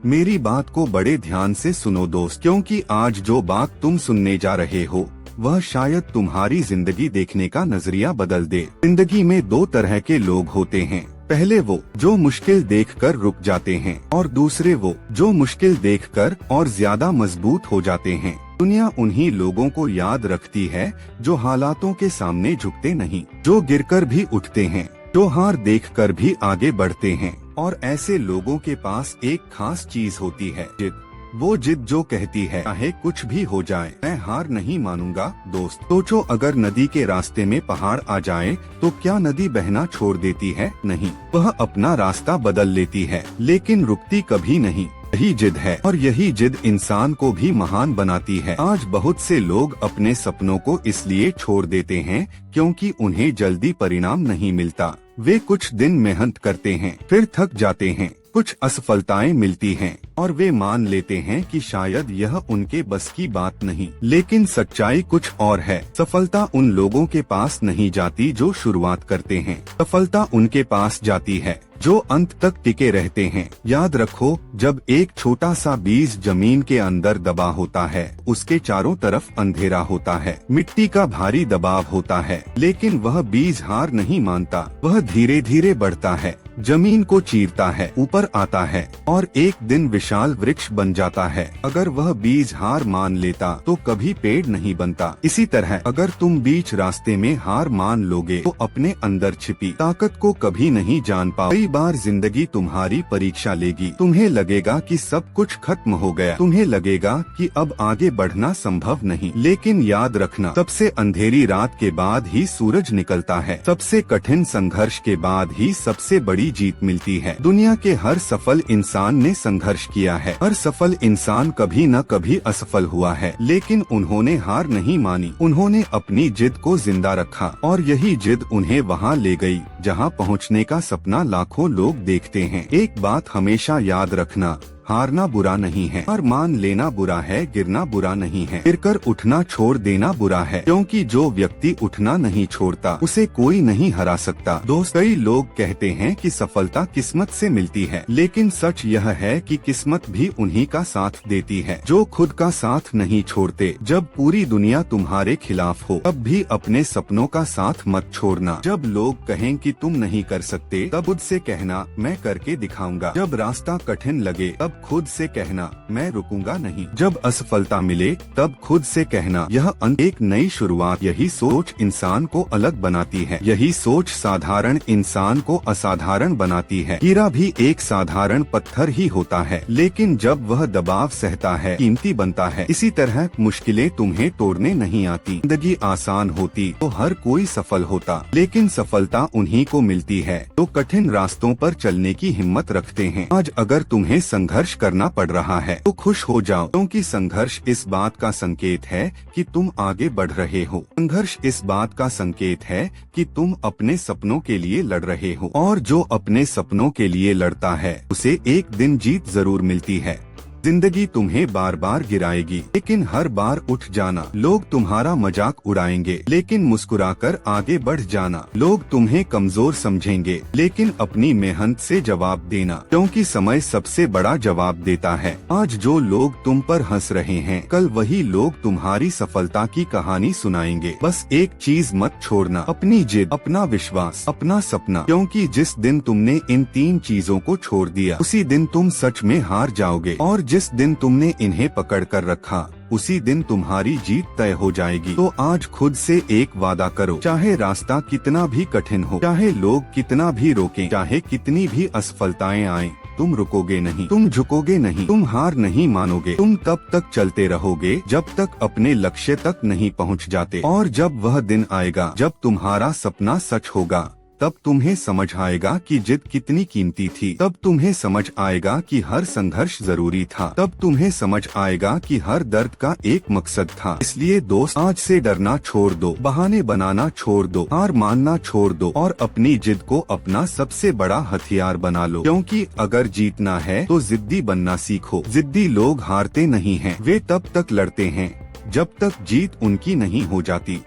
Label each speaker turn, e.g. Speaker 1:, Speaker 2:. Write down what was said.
Speaker 1: मेरी बात को बड़े ध्यान से सुनो दोस्त, क्योंकि आज जो बात तुम सुनने जा रहे हो वह शायद तुम्हारी जिंदगी देखने का नजरिया बदल दे। जिंदगी में दो तरह के लोग होते हैं, पहले वो जो मुश्किल देखकर रुक जाते हैं और दूसरे वो जो मुश्किल देखकर और ज्यादा मजबूत हो जाते हैं। दुनिया उन्हीं लोगों को याद रखती है जो हालातों के सामने झुकते नहीं, जो गिरकर भी उठते हैं, जो हार देखकर भी आगे बढ़ते हैं। और ऐसे लोगों के पास एक खास चीज होती है, जिद। वो जिद जो कहती है चाहे कुछ भी हो जाए मैं हार नहीं मानूंगा। दोस्त सोचो, अगर नदी के रास्ते में पहाड़ आ जाए तो क्या नदी बहना छोड़ देती है? नहीं, वह अपना रास्ता बदल लेती है, लेकिन रुकती कभी नहीं। यही जिद है और यही जिद इंसान को भी महान बनाती है। आज बहुत से लोग अपने सपनों को इसलिए छोड़ देते हैं क्योंकि उन्हें जल्दी परिणाम नहीं मिलता। वे कुछ दिन मेहनत करते हैं, फिर थक जाते हैं, कुछ असफलताएं मिलती हैं और वे मान लेते हैं कि शायद यह उनके बस की बात नहीं। लेकिन सच्चाई कुछ और है। सफलता उन लोगों के पास नहीं जाती जो शुरुआत करते हैं, सफलता उनके पास जाती है जो अंत तक टिके रहते हैं। याद रखो, जब एक छोटा सा बीज जमीन के अंदर दबा होता है, उसके चारों तरफ अंधेरा होता है, मिट्टी का भारी दबाव होता है, लेकिन वह बीज हार नहीं मानता। वह धीरे धीरे बढ़ता है, जमीन को चीरता है, ऊपर आता है और एक दिन विशाल वृक्ष बन जाता है। अगर वह बीज हार मान लेता तो कभी पेड़ नहीं बनता। इसी तरह अगर तुम बीच रास्ते में हार मान लोगे तो अपने अंदर छिपी ताकत को कभी नहीं जान पाओ। कई बार जिंदगी तुम्हारी परीक्षा लेगी। तुम्हें लगेगा कि सब कुछ खत्म हो गया, तुम्हें लगेगा कि अब आगे बढ़ना संभव नहीं। लेकिन याद रखना, सबसे अंधेरी रात के बाद ही सूरज निकलता है, सबसे कठिन संघर्ष के बाद ही सबसे बड़ी जीत मिलती है। दुनिया के हर सफल इंसान ने संघर्ष किया है, हर सफल इंसान कभी न कभी असफल हुआ है, लेकिन उन्होंने हार नहीं मानी। उन्होंने अपनी जिद को जिंदा रखा और यही जिद उन्हें वहाँ ले गई जहाँ पहुँचने का सपना लाखों लोग देखते हैं। एक बात हमेशा याद रखना, हारना बुरा नहीं है, हार मान लेना बुरा है, गिरना बुरा नहीं है, गिरकर उठना छोड़ देना बुरा है, क्योंकि जो व्यक्ति उठना नहीं छोड़ता उसे कोई नहीं हरा सकता। दोस्त, कई लोग कहते हैं कि सफलता किस्मत से मिलती है, लेकिन सच यह है कि किस्मत भी उन्हीं का साथ देती है जो खुद का साथ नहीं छोड़ते। जब पूरी दुनिया तुम्हारे खिलाफ हो तब भी अपने सपनों का साथ मत छोड़ना। जब लोग कहें कि तुम नहीं कर सकते तब खुद से कहना मैं करके दिखाऊंगा। जब रास्ता कठिन लगे तब खुद से कहना मैं रुकूंगा नहीं। जब असफलता मिले तब खुद से कहना यह एक नई शुरुआत। यही सोच इंसान को अलग बनाती है, यही सोच साधारण इंसान को असाधारण बनाती है। हीरा भी एक साधारण पत्थर ही होता है, लेकिन जब वह दबाव सहता है कीमती बनता है। इसी तरह मुश्किलें तुम्हें तोड़ने नहीं आती। जिंदगी आसान होती तो हर कोई सफल होता, लेकिन सफलता उन्हीं को मिलती है तो कठिन रास्तों पर चलने की हिम्मत रखते हैं। आज अगर तुम्हें संघर्ष करना पड़ रहा है तो खुश हो जाओ, क्योंकि संघर्ष इस बात का संकेत है कि तुम आगे बढ़ रहे हो। संघर्ष इस बात का संकेत है कि तुम अपने सपनों के लिए लड़ रहे हो, और जो अपने सपनों के लिए लड़ता है उसे एक दिन जीत जरूर मिलती है। जिंदगी तुम्हें बार बार गिराएगी, लेकिन हर बार उठ जाना। लोग तुम्हारा मजाक उड़ाएंगे, लेकिन मुस्कुराकर आगे बढ़ जाना। लोग तुम्हें कमजोर समझेंगे, लेकिन अपनी मेहनत से जवाब देना, क्योंकि समय सबसे बड़ा जवाब देता है। आज जो लोग तुम पर हंस रहे हैं, कल वही लोग तुम्हारी सफलता की कहानी सुनाएंगे। बस एक चीज मत छोड़ना, अपनी जिद, अपना विश्वास, अपना सपना, क्योंकि जिस दिन तुमने इन तीन चीजों को छोड़ दिया उसी दिन तुम सच में हार जाओगे, और जिस दिन तुमने इन्हें पकड़ कर रखा उसी दिन तुम्हारी जीत तय हो जाएगी। तो आज खुद से एक वादा करो, चाहे रास्ता कितना भी कठिन हो, चाहे लोग कितना भी रोकें, चाहे कितनी भी असफलताएं आएं, तुम रुकोगे नहीं, तुम झुकोगे नहीं, तुम हार नहीं मानोगे। तुम तब तक चलते रहोगे जब तक अपने लक्ष्य तक नहीं पहुंच जाते। और जब वह दिन आएगा जब तुम्हारा सपना सच होगा, तब तुम्हें समझ आएगा कि जिद कितनी कीमती थी। तब तुम्हें समझ आएगा कि हर संघर्ष जरूरी था। तब तुम्हें समझ आएगा कि हर दर्द का एक मकसद था। इसलिए दोस्त, आज से डरना छोड़ दो, बहाने बनाना छोड़ दो, हार मानना छोड़ दो और अपनी जिद को अपना सबसे बड़ा हथियार बना लो। क्योंकि अगर जीतना है तो जिद्दी बनना सीखो। जिद्दी लोग हारते नहीं हैं, वे तब तक लड़ते हैं जब तक जीत उनकी नहीं हो जाती।